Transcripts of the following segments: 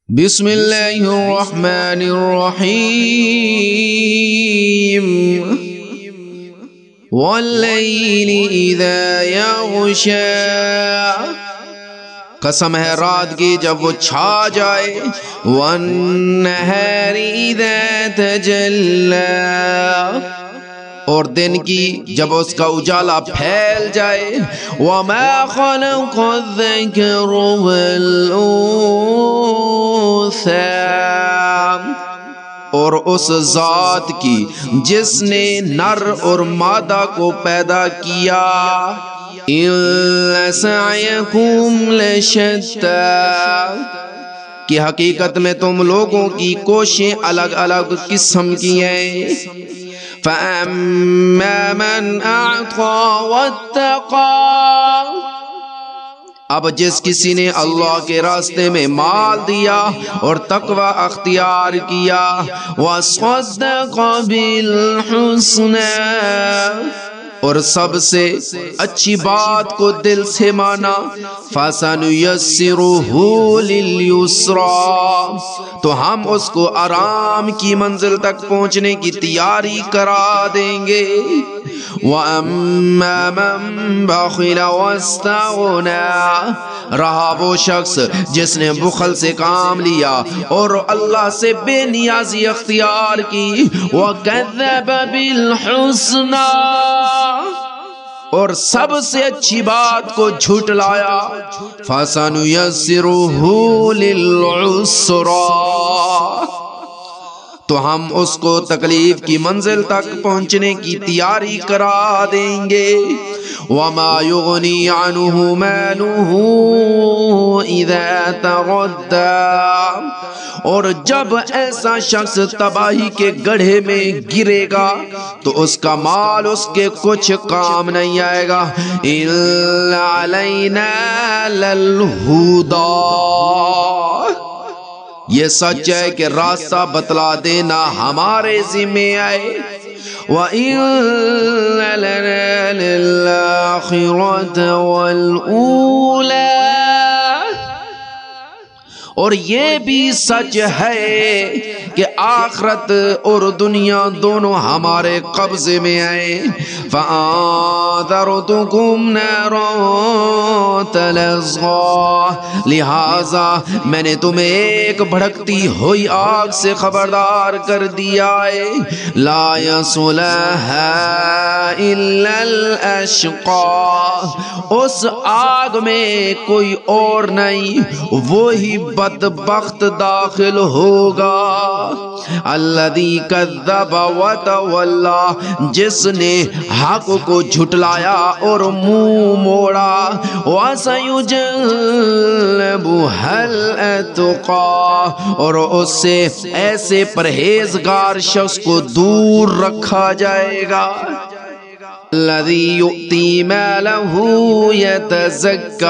بسم اللہ الرحمن الرحیم واللیل اذا یغشا، قسم ہے رات کی جب وہ چھا جائے، والنہار اذا تجلی، اور دن کی جب اس کا اجالا پھیل جائے، وما خلق الذکر والانثى، اور اس ذات کی جس نے نر اور مادہ کو پیدا کیا، ان سعیکم لشتی، کہ حقیقت میں تم لوگوں کی کوششیں الگ الگ قسم کی ہیں، فَأَمَّا مَنْ أَعْطَى وَاتَّقَى، اب جس کسی نے اللہ کے راستے میں مال دیا اور تقوی اختیار کیا، وَصَدَّقَ بِالْحُسْنَى، اور سب سے اچھی بات کو دل سے مانا، فَسَنُيَسِّرُهُ لِلْيُسْرَى، تو ہم اس کو آرام کی منزل تک پہنچنے کی تیاری کرا دیں گے، وَأَمَّا مَن بَخِلَ وَاسْتَغْنَى، رہا وہ شخص جس نے بخل سے کام لیا اور اللہ سے بے نیازی اختیار کی، وَكَذَّبَ بِالْحُسْنَى، اور سب سے اچھی بات کو جھٹلایا، فَسَنُيَسِّرُهُ لِلْعُسْرَى، تو ہم اس کو تکلیف کی منزل تک پہنچنے کی تیاری کرا دیں گے، وَمَا يُغْنِي عَنْهُ مَالُهُ إِذَا تَرَدَّى، اور جب ایسا شخص تباہی کے گڑھے میں گرے گا تو اس کا مال اس کے کچھ کام نہیں آئے گا، إِلَّا عَلَيْنَا لَلْهُدَى، یہ سچ ہے کہ راستہ بتلا دینا ہمارے ذمہ آئے، وَإِنَّ لَنَا لِلْآخِرَةَ وَالْأُولَى، اور یہ بھی سچ ہے کہ آخرت اور دنیا دونوں ہمارے قبضے میں آئے، فَأَنذَرْتُكُمْ نَارًا تَلَظَّىٰ، لہٰذا میں نے تمہیں ایک بھڑکتی ہوئی آگ سے خبردار کر دیا ہے، لَا يَصْلَاهَا إِلَّا الْأَشْقَى، اس آگ میں کوئی اور نہیں، وہی بدبخت داخل ہوگا، الذی کذب وتولی، جس نے حق کو جھٹلایا اور منہ موڑا، وسیجنبها الاتقی، اور اس سے ایسے پرہیزگار شخص کو دور رکھا جائے گا، الذی یؤتی مالہ یتزکی،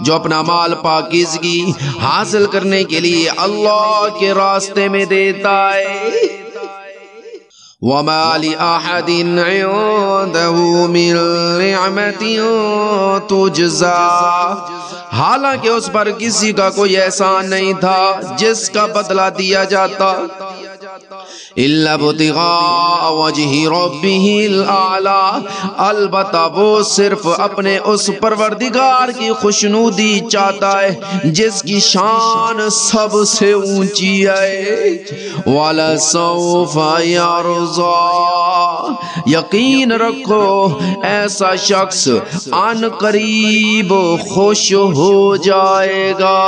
جو اپنا مال پاکیزگی حاصل کرنے کے لیے اللہ کے راستے میں دیتا ہے، وَمَا لِأَحَدٍ عِندَهُ مِن نِعْمَةٍ تُجْزَىٰ، حالانکہ اس پر کسی کا کوئی احسان نہیں تھا جس کا بدلہ دیا جاتا، إِلَّا ابْتِغَاءَ وَجْهِ رَبِّهِ الْأَعْلَىٰ، البتہ وہ صرف اپنے اس پروردگار کی خوشنودی چاہتا ہے جس کی شان سب سے اونچی ہے، وَلَسَوْفَ يَرْضَىٰ، یقین رکھو ایسا شخص عن قریب خوش ہو جائے گا۔